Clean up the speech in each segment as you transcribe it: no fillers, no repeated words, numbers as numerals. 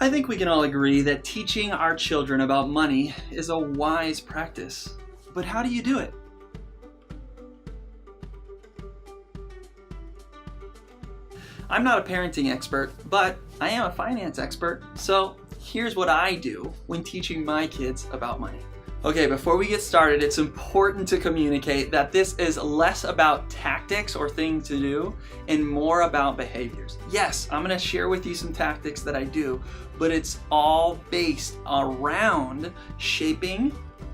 I think we can all agree that teaching our children about money is a wise practice. But how do you do it? I'm not a parenting expert, but I am a finance expert. So here's what I do when teaching my kids about money. Okay, before we get started, it's important to communicate that this is less about tactics or things to do and more about behaviors. Yes, I'm gonna share with you some tactics that I do, but it's all based around shaping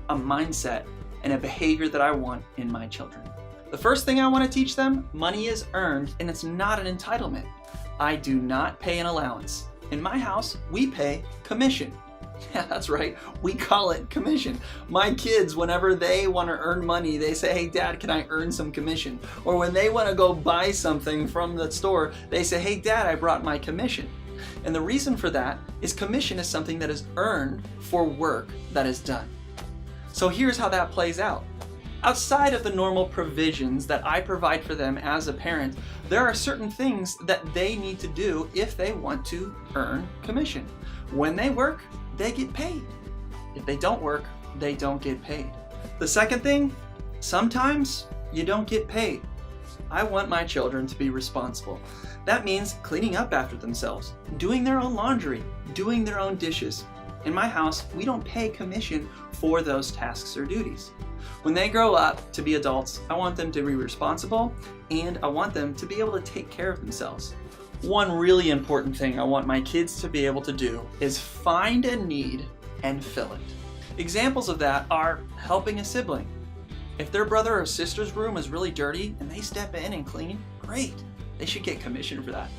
a mindset and a behavior that I want in my children. The first thing I want to teach them, money is earned and it's not an entitlement. I do not pay an allowance. In my house, we pay commission. Yeah, that's right. We call it commission. My kids, whenever they want to earn money, they say, "Hey, Dad, can I earn some commission?" Or when they want to go buy something from the store, they say, "Hey, Dad, I brought my commission." And the reason for that is commission is something that is earned for work that is done. So here's how that plays out. Outside of the normal provisions that I provide for them as a parent, there are certain things that they need to do if they want to earn commission. When they work, they get paid. If they don't work, they don't get paid. The second thing, sometimes you don't get paid. I want my children to be responsible. That means cleaning up after themselves, doing their own laundry, doing their own dishes. In my house, we don't pay commission for those tasks or duties. When they grow up to be adults, I want them to be responsible and I want them to be able to take care of themselves. One really important thing I want my kids to be able to do is find a need and fill it. Examples of that are helping a sibling. If their brother or sister's room is really dirty and they step in and clean, great. They should get commission for that.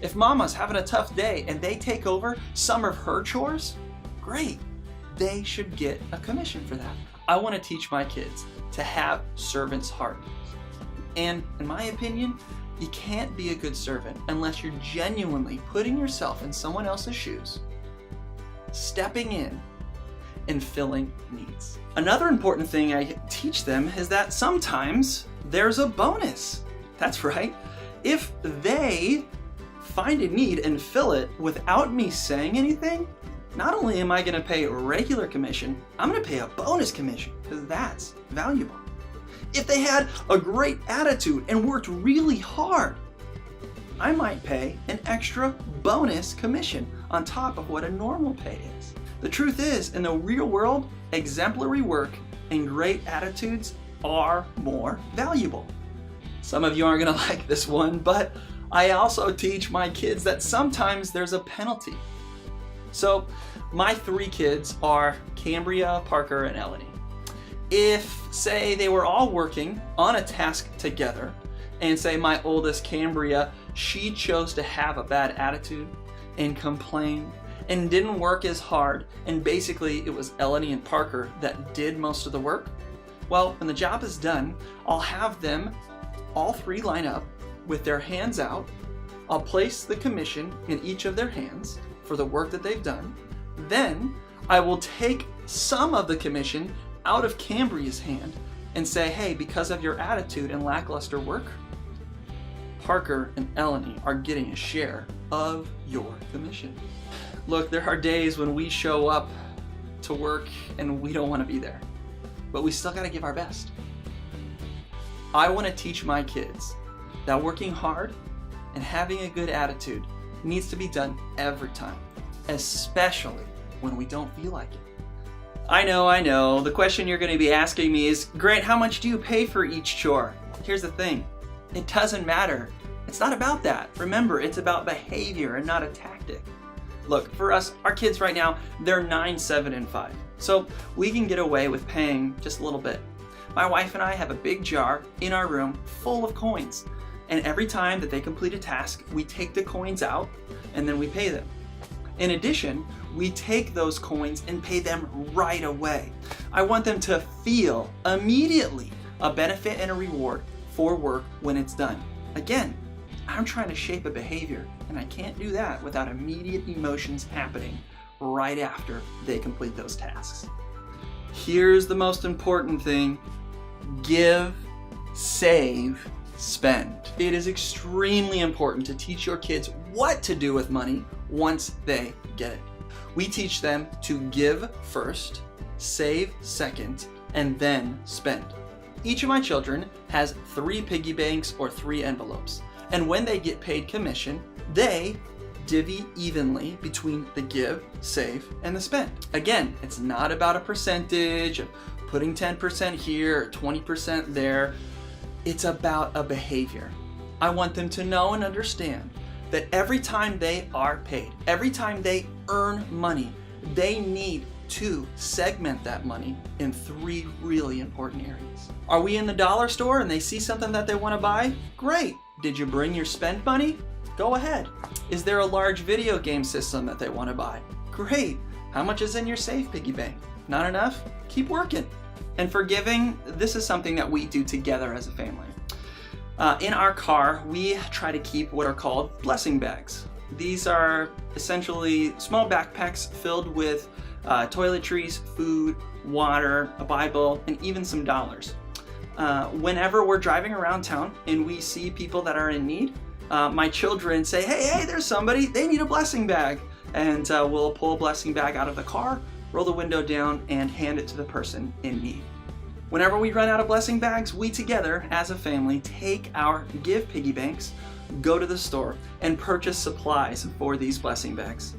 If mama's having a tough day and they take over some of her chores, great. They should get a commission for that. I want to teach my kids to have servant's heart. And in my opinion, you can't be a good servant unless you're genuinely putting yourself in someone else's shoes, stepping in, and filling needs. Another important thing I teach them is that sometimes there's a bonus. That's right. If they find a need and fill it without me saying anything, not only am I going to pay regular commission, I'm going to pay a bonus commission because that's valuable. If they had a great attitude and worked really hard, I might pay an extra bonus commission on top of what a normal pay is. The truth is, in the real world, exemplary work and great attitudes are more valuable. Some of you aren't going to like this one, but I also teach my kids that sometimes there's a penalty. So my 3 kids are Cambria, Parker, and Eleni. If, say, they were all working on a task together, and say my oldest Cambria, she chose to have a bad attitude and complain and didn't work as hard, and basically it was Eleni and Parker that did most of the work, well, when the job is done, I'll have them all 3 line up with their hands out. I'll place the commission in each of their hands for the work that they've done. Then I will take some of the commission out of Cambria's hand and say, "Hey, because of your attitude and lackluster work, Parker and Eleni are getting a share of your commission." Look, there are days when we show up to work and we don't want to be there, but we still got to give our best. I want to teach my kids that working hard and having a good attitude needs to be done every time, especially when we don't feel like it. I know. The question you're going to be asking me is, "Grant, how much do you pay for each chore?" Here's the thing. It doesn't matter. It's not about that. Remember, it's about behavior and not a tactic. Look, for us, our kids right now, they're 9, 7, and 5. So we can get away with paying just a little bit. My wife and I have a big jar in our room full of coins. And every time that they complete a task, we take the coins out and then we pay them. In addition, we take those coins and pay them right away. I want them to feel immediately a benefit and a reward for work when it's done. Again, I'm trying to shape a behavior, and I can't do that without immediate emotions happening right after they complete those tasks. Here's the most important thing: give, save, spend. It is extremely important to teach your kids what to do with money once they get it. We teach them to give first, save second, and then spend. Each of my children has 3 piggy banks or 3 envelopes, and when they get paid commission, they divvy evenly between the give, save, and the spend. Again, it's not about a percentage of putting 10% here or 20% there. It's about a behavior. I want them to know and understand that every time they are paid, every time they earn money, they need to segment that money in 3 really important areas. Are we in the dollar store and they see something that they want to buy? Great. Did you bring your spend money? Go ahead. Is there a large video game system that they want to buy? Great. How much is in your safe piggy bank? Not enough? Keep working. And for giving, this is something that we do together as a family. In our car, we try to keep what are called blessing bags. These are essentially small backpacks filled with toiletries, food, water, a Bible, and even some dollars. Whenever we're driving around town and we see people that are in need, my children say, hey, there's somebody, they need a blessing bag. And we'll pull a blessing bag out of the car, roll the window down, and hand it to the person in need. Whenever we run out of blessing bags, we together as a family take our give piggy banks, go to the store, and purchase supplies for these blessing bags.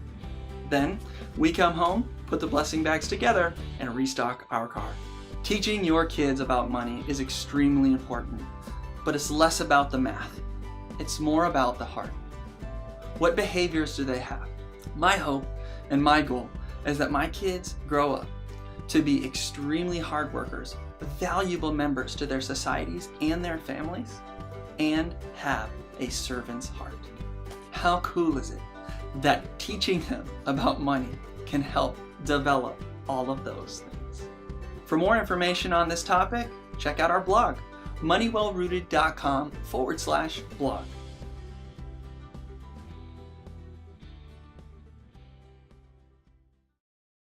Then we come home, put the blessing bags together, and restock our car. Teaching your kids about money is extremely important, but it's less about the math. It's more about the heart. What behaviors do they have? My hope and my goal is that my kids grow up to be extremely hard workers, valuable members to their societies and their families, and have a servant's heart. How cool is it that teaching them about money can help develop all of those things? For more information on this topic, check out our blog, moneywellrooted.com/blog.